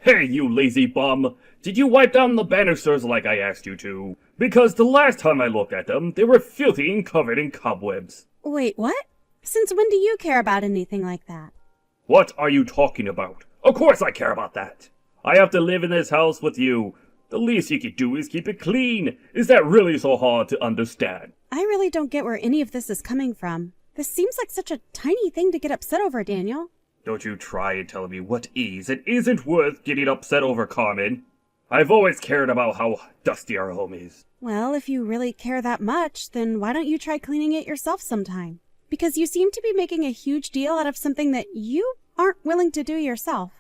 Hey, you lazy bum! Did you wipe down the banisters like I asked you to? Because the last time I looked at them, they were filthy and covered in cobwebs. Wait, what? Since when do you care about anything like that? What are you talking about? Of course I care about that. I have to live in this house with you. The least you could do is keep it clean. Is that really so hard to understand? I really don't get where any of this is coming from. This seems like such a tiny thing to get upset over, Daniel. Don't you try and tell me what is and isn't worth getting upset over, Carmen. I've always cared about how dusty our home is. Well, if you really care that much, then why don't you try cleaning it yourself sometime? Because you seem to be making a huge deal out of something that you aren't willing to do yourself.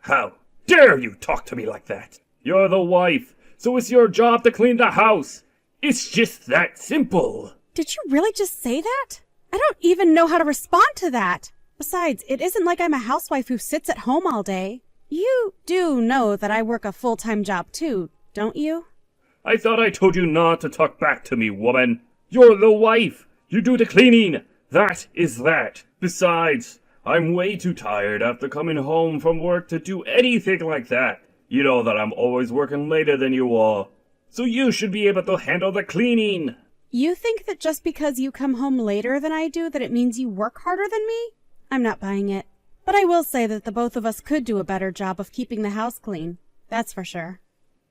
How dare you talk to me like that? You're the wife, so it's your job to clean the house. It's just that simple. Did you really just say that? I don't even know how to respond to that. Besides, it isn't like I'm a housewife who sits at home all day. You do know that I work a full-time job too, don't you? I thought I told you not to talk back to me, woman. You're the wife. You do the cleaning. That is that. Besides, I'm way too tired after coming home from work to do anything like that. You know that I'm always working later than you are. So you should be able to handle the cleaning. You think that just because you come home later than I do that it means you work harder than me? I'm not buying it. But I will say that the both of us could do a better job of keeping the house clean. That's for sure.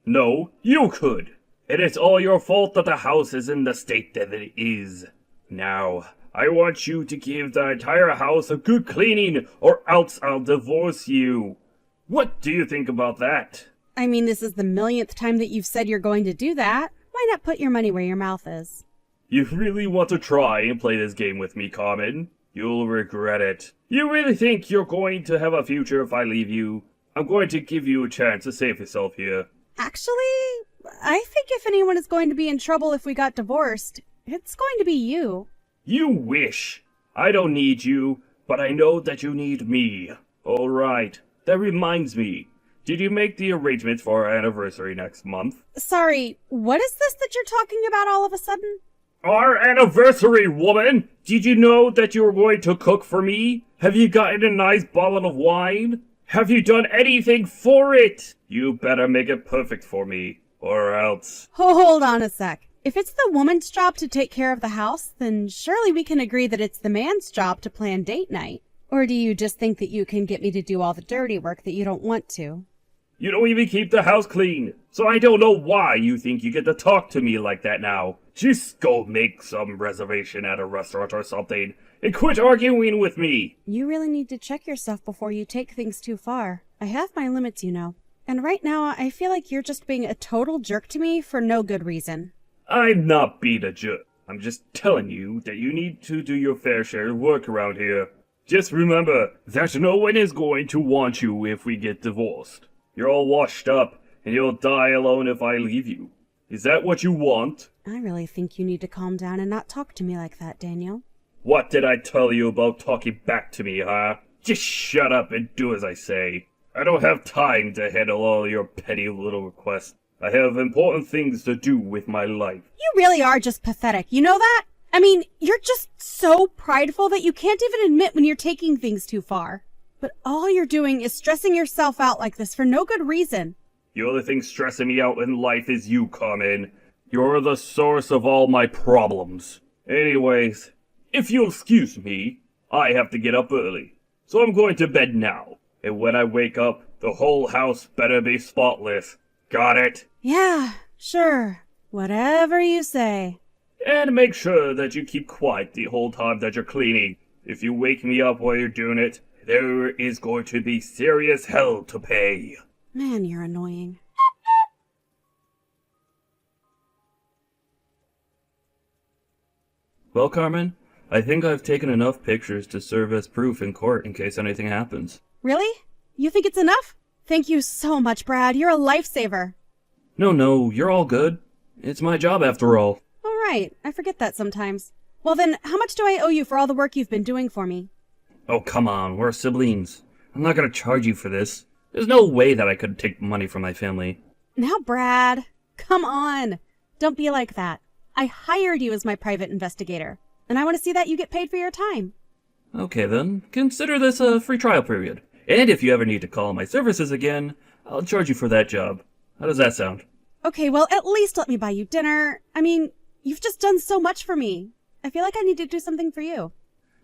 No, you could. And it's all your fault that the house is in the state that it is. Now, I want you to give the entire house a good cleaning, or else I'll divorce you. What do you think about that? I mean, this is the millionth time that you've said you're going to do that. Why not put your money where your mouth is? You really want to try and play this game with me, Carmen? You'll regret it. You really think you're going to have a future if I leave you? I'm going to give you a chance to save yourself here. Actually, I think if anyone is going to be in trouble if we got divorced, it's going to be you. You wish. I don't need you, but I know that you need me. All right. That reminds me. Did you make the arrangements for our anniversary next month? Sorry, what is this that you're talking about all of a sudden? Our anniversary, woman! Did you know that you were going to cook for me? Have you gotten a nice bottle of wine? Have you done anything for it? You better make it perfect for me, or else. Hold on a sec. If it's the woman's job to take care of the house, then surely we can agree that it's the man's job to plan date night. Or do you just think that you can get me to do all the dirty work that you don't want to? You don't even keep the house clean, so I don't know why you think you get to talk to me like that now. Just go make some reservation at a restaurant or something, and quit arguing with me. You really need to check yourself before you take things too far. I have my limits, you know. And right now, I feel like you're just being a total jerk to me for no good reason. I'm not being a jerk. I'm just telling you that you need to do your fair share of work around here. Just remember that no one is going to want you if we get divorced. You're all washed up, and you'll die alone if I leave you. Is that what you want? I really think you need to calm down and not talk to me like that, Daniel. What did I tell you about talking back to me, huh? Just shut up and do as I say. I don't have time to handle all your petty little requests. I have important things to do with my life. You really are just pathetic, you know that? I mean, you're just so prideful that you can't even admit when you're taking things too far. But all you're doing is stressing yourself out like this for no good reason. The only thing stressing me out in life is you, Carmen. You're the source of all my problems. Anyways, if you'll excuse me, I have to get up early. So I'm going to bed now. And when I wake up, the whole house better be spotless. Got it? Yeah, sure. Whatever you say. And make sure that you keep quiet the whole time that you're cleaning. If you wake me up while you're doing it, there is going to be serious hell to pay. Man, you're annoying. Well, Carmen, I think I've taken enough pictures to serve as proof in court in case anything happens. Really? You think it's enough? Thank you so much, Brad. You're a lifesaver. No, you're all good. It's my job after all. All right, I forget that sometimes. Well then, how much do I owe you for all the work you've been doing for me? Oh, come on, we're siblings. I'm not gonna charge you for this. There's no way that I could take money from my family. Now, Brad, come on. Don't be like that. I hired you as my private investigator, and I want to see that you get paid for your time. Okay then, consider this a free trial period. And if you ever need to call my services again, I'll charge you for that job. How does that sound? Okay, well, at least let me buy you dinner. I mean, you've just done so much for me. I feel like I need to do something for you.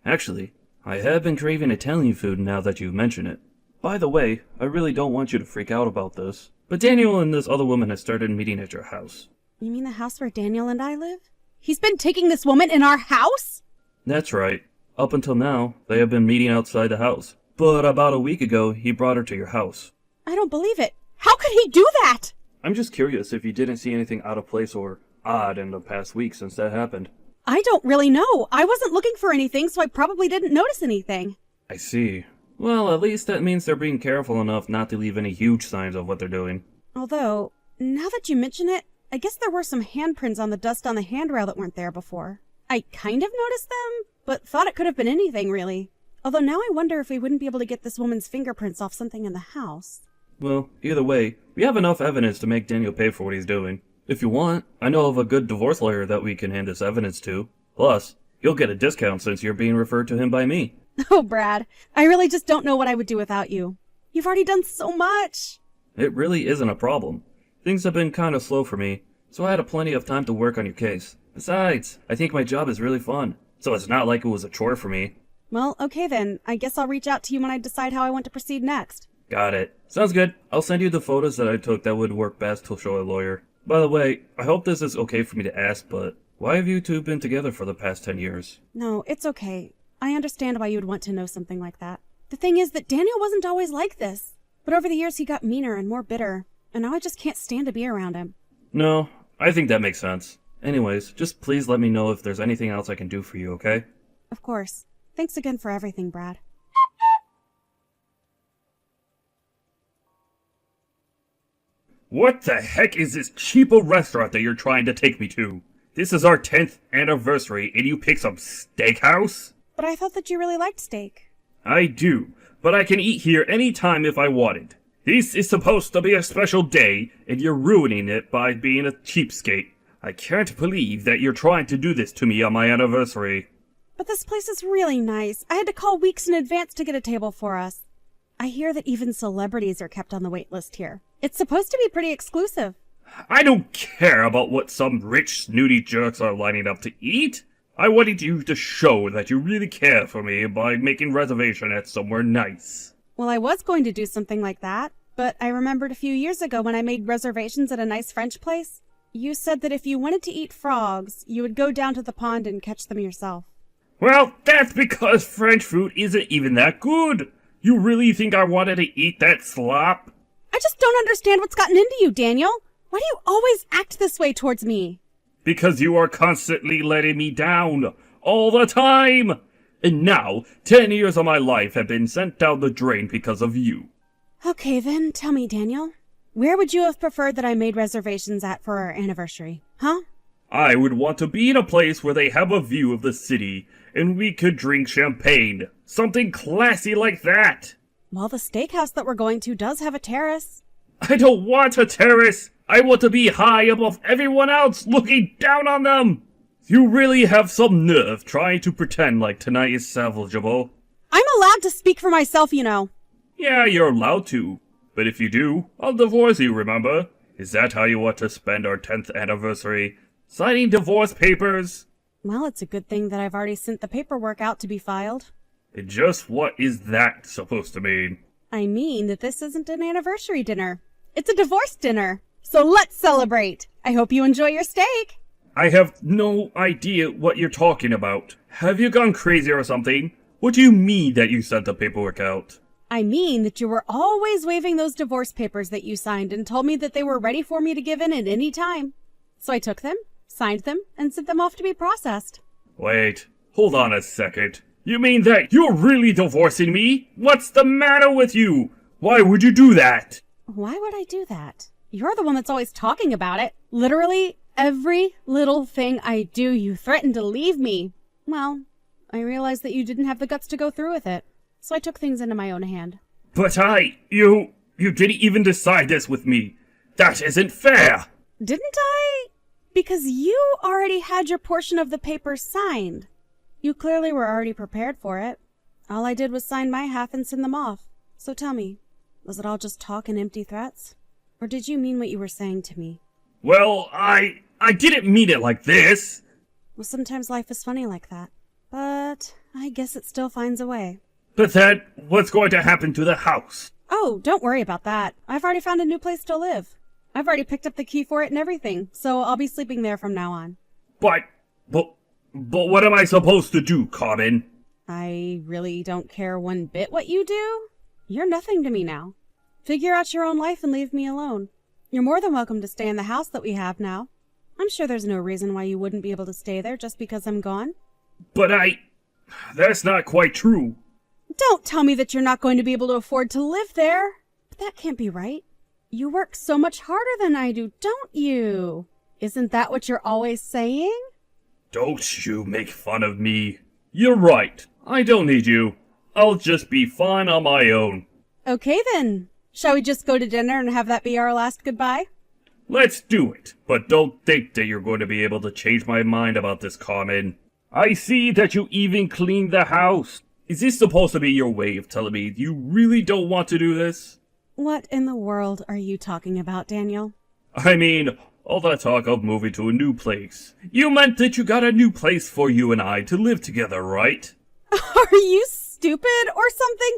Actually, I have been craving Italian food now that you mention it. By the way, I really don't want you to freak out about this, but Daniel and this other woman have started meeting at your house. You mean the house where Daniel and I live? He's been taking this woman in our house? That's right. Up until now, they have been meeting outside the house. But about a week ago, he brought her to your house. I don't believe it. How could he do that? I'm just curious if you didn't see anything out of place or odd in the past week since that happened. I don't really know. I wasn't looking for anything, so I probably didn't notice anything. I see. Well, at least that means they're being careful enough not to leave any huge signs of what they're doing. Although, now that you mention it, I guess there were some handprints on the dust on the handrail that weren't there before. I kind of noticed them, but thought it could have been anything, really. Although now I wonder if we wouldn't be able to get this woman's fingerprints off something in the house. Well, either way, we have enough evidence to make Daniel pay for what he's doing. If you want, I know of a good divorce lawyer that we can hand this evidence to. Plus, you'll get a discount since you're being referred to him by me. Oh, Brad, I really just don't know what I would do without you. You've already done so much. It really isn't a problem. Things have been kind of slow for me, so I had plenty of time to work on your case. Besides, I think my job is really fun, so it's not like it was a chore for me. Well, okay then. I guess I'll reach out to you when I decide how I want to proceed next. Got it. Sounds good. I'll send you the photos that I took that would work best to show a lawyer. By the way, I hope this is okay for me to ask, but why have you two been together for the past 10 years? No, it's okay. I understand why you would want to know something like that. The thing is that Daniel wasn't always like this. But over the years he got meaner and more bitter, and now I just can't stand to be around him. No, I think that makes sense. Anyways, just please let me know if there's anything else I can do for you, okay? Of course. Thanks again for everything, Brad. What the heck is this cheapo restaurant that you're trying to take me to? This is our 10th anniversary and you pick some steakhouse? But I thought that you really liked steak. I do, but I can eat here anytime if I wanted. This is supposed to be a special day, and you're ruining it by being a cheapskate. I can't believe that you're trying to do this to me on my anniversary. But this place is really nice. I had to call weeks in advance to get a table for us. I hear that even celebrities are kept on the wait list here. It's supposed to be pretty exclusive. I don't care about what some rich, snooty jerks are lining up to eat. I wanted you to show that you really care for me by making reservation at somewhere nice. Well, I was going to do something like that, but I remembered a few years ago when I made reservations at a nice French place. You said that if you wanted to eat frogs, you would go down to the pond and catch them yourself. Well, that's because French food isn't even that good. You really think I wanted to eat that slop? I just don't understand what's gotten into you, Daniel. Why do you always act this way towards me? Because you are constantly letting me down. All the time. And now, 10 years of my life have been sent down the drain because of you. Okay then, tell me, Daniel. Where would you have preferred that I made reservations at for our anniversary? Huh? I would want to be in a place where they have a view of the city, and we could drink champagne. Something classy like that. Well, the steakhouse that we're going to does have a terrace. I don't want a terrace. I want to be high above everyone else, looking down on them. You really have some nerve trying to pretend like tonight is salvageable. I'm allowed to speak for myself, you know. Yeah, you're allowed to. But if you do, I'll divorce you, remember? Is that how you want to spend our 10th anniversary? Signing divorce papers? Well, it's a good thing that I've already sent the paperwork out to be filed. And just what is that supposed to mean? I mean that this isn't an anniversary dinner. It's a divorce dinner. So let's celebrate. I hope you enjoy your steak. I have no idea what you're talking about. Have you gone crazy or something? What do you mean that you sent the paperwork out? I mean that you were always waving those divorce papers that you signed and told me that they were ready for me to give in at any time. So I took them, signed them, and sent them off to be processed. Wait, hold on a second. You mean that you're really divorcing me? What's the matter with you? Why would you do that? Why would I do that? You're the one that's always talking about it. Literally every little thing I do, you threaten to leave me. Well, I realized that you didn't have the guts to go through with it. So I took things into my own hand. But you didn't even decide this with me. That isn't fair. Didn't I? Because you already had your portion of the papers signed. You clearly were already prepared for it. All I did was sign my half and send them off. So tell me, Was it all just talk and empty threats? Or did you mean what you were saying to me? Well, I didn't mean it like this. Well, sometimes life is funny like that. But I guess it still finds a way. But then, what's going to happen to the house? Oh, don't worry about that. I've already found a new place to live. I've already picked up the key for it and everything, so I'll be sleeping there from now on. But what am I supposed to do, Carmen? I really don't care one bit what you do. You're nothing to me now. Figure out your own life and leave me alone. You're more than welcome to stay in the house that we have now. I'm sure there's no reason why you wouldn't be able to stay there just because I'm gone. But that's not quite true. Don't tell me that you're not going to be able to afford to live there. But that can't be right. You work so much harder than I do, don't you? Isn't that what you're always saying? Don't you make fun of me. You're right. I don't need you. I'll just be fine on my own. Okay then. Shall we just go to dinner and have that be our last goodbye? Let's do it. But don't think that you're going to be able to change my mind about this, Carmen. I see that you even cleaned the house. Is this supposed to be your way of telling me you really don't want to do this? What in the world are you talking about, Daniel? I mean, all that talk of moving to a new place. You meant that you got a new place for you and I to live together, right? Are you stupid or something?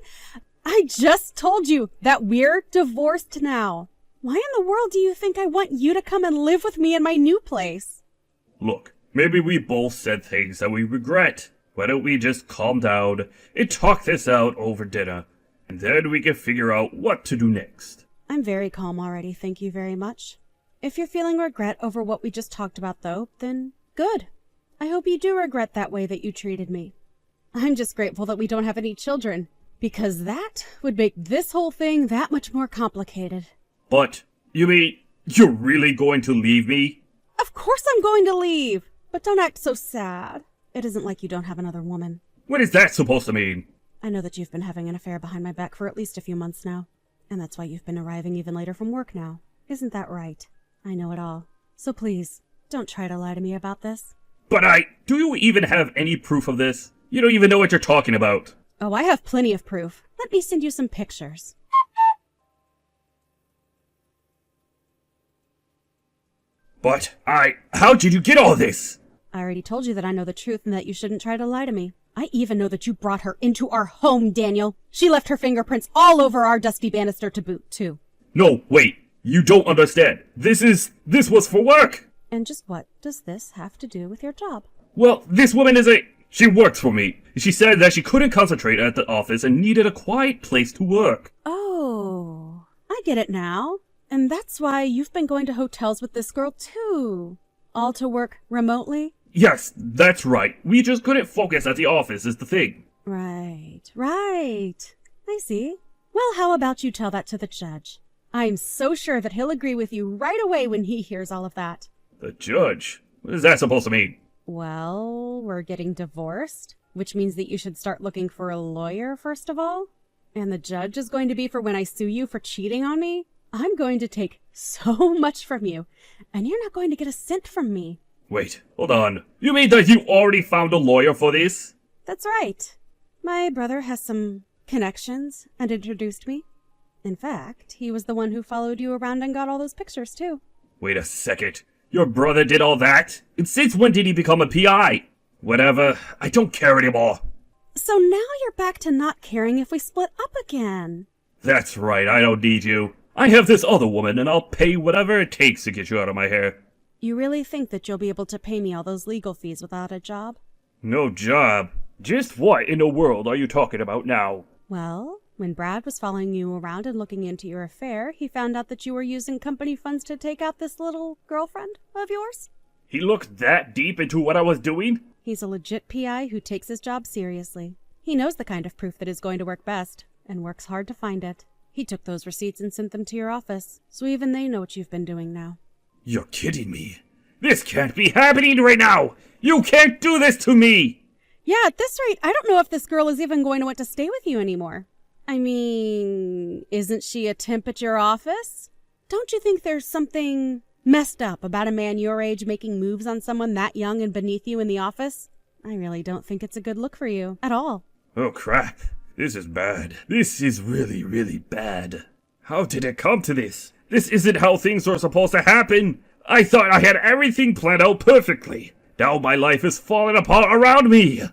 I just told you that we're divorced now. Why in the world do you think I want you to come and live with me in my new place? Look, maybe we both said things that we regret. Why don't we just calm down and talk this out over dinner, and then we can figure out what to do next. I'm very calm already, thank you very much. If you're feeling regret over what we just talked about, though, then good. I hope you do regret that way that you treated me. I'm just grateful that we don't have any children, because that would make this whole thing that much more complicated. But, you mean, you're really going to leave me? Of course I'm going to leave, but don't act so sad. It isn't like you don't have another woman. What is that supposed to mean? I know that you've been having an affair behind my back for at least a few months now, and that's why you've been arriving even later from work now. Isn't that right? I know it all. So please, don't try to lie to me about this. But do you even have any proof of this? You don't even know what you're talking about. Oh, I have plenty of proof. Let me send you some pictures. But how did you get all this? I already told you that I know the truth and that you shouldn't try to lie to me. I even know that you brought her into our home, Daniel. She left her fingerprints all over our dusty banister to boot, too. No, wait. You don't understand. This was for work. And just what does this have to do with your job? Well, this woman she works for me. She said that she couldn't concentrate at the office and needed a quiet place to work. Oh, I get it now. And that's why you've been going to hotels with this girl, too. All to work remotely? Yes, that's right. We just couldn't focus at the office is the thing. Right. I see. Well, how about you tell that to the judge? I'm so sure that he'll agree with you right away when he hears all of that. The judge? What is that supposed to mean? Well, we're getting divorced, which means that you should start looking for a lawyer first of all. And the judge is going to be for when I sue you for cheating on me. I'm going to take so much from you, and you're not going to get a cent from me. Wait, hold on. You mean that you already found a lawyer for this? That's right. My brother has some connections and introduced me. In fact, he was the one who followed you around and got all those pictures, too. Wait a second. Your brother did all that? And since when did he become a PI? Whatever. I don't care anymore. So now you're back to not caring if we split up again. That's right. I don't need you. I have this other woman, and I'll pay whatever it takes to get you out of my hair. You really think that you'll be able to pay me all those legal fees without a job? No job? Just what in the world are you talking about now? Well, when Brad was following you around and looking into your affair, he found out that you were using company funds to take out this little girlfriend of yours. He looked that deep into what I was doing? He's a legit PI who takes his job seriously. He knows the kind of proof that is going to work best, and works hard to find it. He took those receipts and sent them to your office, so even they know what you've been doing now. You're kidding me. This can't be happening right now. You can't do this to me. Yeah, at this rate, I don't know if this girl is even going to want to stay with you anymore. I mean, isn't she a temp at your office? Don't you think there's something messed up about a man your age making moves on someone that young and beneath you in the office? I really don't think it's a good look for you at all. Oh crap. This is bad. This is really, really bad. How did it come to this? This isn't how things are supposed to happen. I thought I had everything planned out perfectly. Now my life is falling apart around me.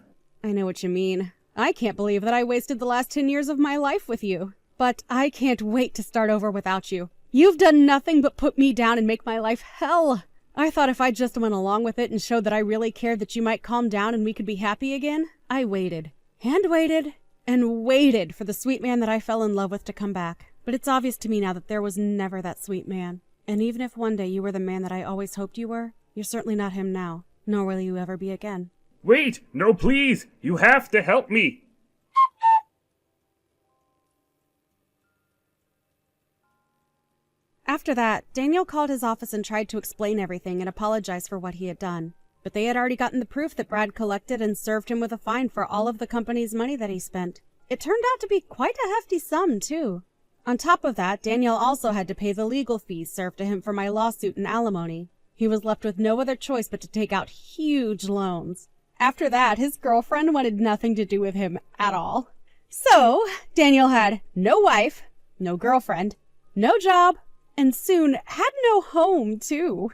I know what you mean. I can't believe that I wasted the last 10 years of my life with you. But I can't wait to start over without you. You've done nothing but put me down and make my life hell. I thought if I just went along with it and showed that I really cared that you might calm down and we could be happy again. I waited. And waited. And waited for the sweet man that I fell in love with to come back. But it's obvious to me now that there was never that sweet man. And even if one day you were the man that I always hoped you were, you're certainly not him now. Nor will you ever be again. Wait! No, please! You have to help me! After that, Daniel called his office and tried to explain everything and apologize for what he had done. But they had already gotten the proof that Brad collected and served him with a fine for all of the company's money that he spent. It turned out to be quite a hefty sum, too. On top of that, Daniel also had to pay the legal fees served to him for my lawsuit and alimony. He was left with no other choice but to take out huge loans. After that, his girlfriend wanted nothing to do with him at all. So, Daniel had no wife, no girlfriend, no job, and soon had no home, too.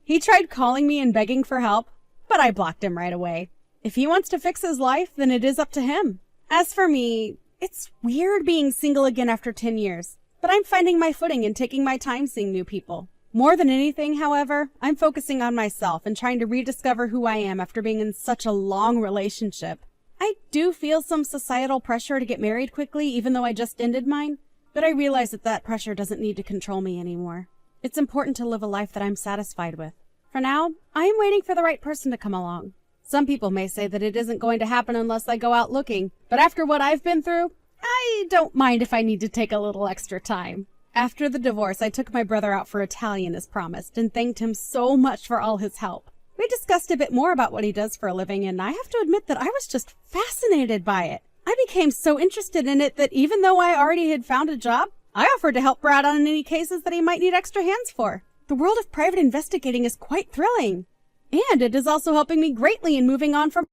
He tried calling me and begging for help, but I blocked him right away. If he wants to fix his life, then it is up to him. As for me, it's weird being single again after 10 years, but I'm finding my footing and taking my time seeing new people. More than anything, however, I'm focusing on myself and trying to rediscover who I am after being in such a long relationship. I do feel some societal pressure to get married quickly, even though I just ended mine, but I realize that that pressure doesn't need to control me anymore. It's important to live a life that I'm satisfied with. For now, I am waiting for the right person to come along. Some people may say that it isn't going to happen unless I go out looking, but after what I've been through, I don't mind if I need to take a little extra time. After the divorce, I took my brother out for Italian as promised and thanked him so much for all his help. We discussed a bit more about what he does for a living, and I have to admit that I was just fascinated by it. I became so interested in it that even though I already had found a job, I offered to help Brad on any cases that he might need extra hands for. The world of private investigating is quite thrilling, and it is also helping me greatly in moving on from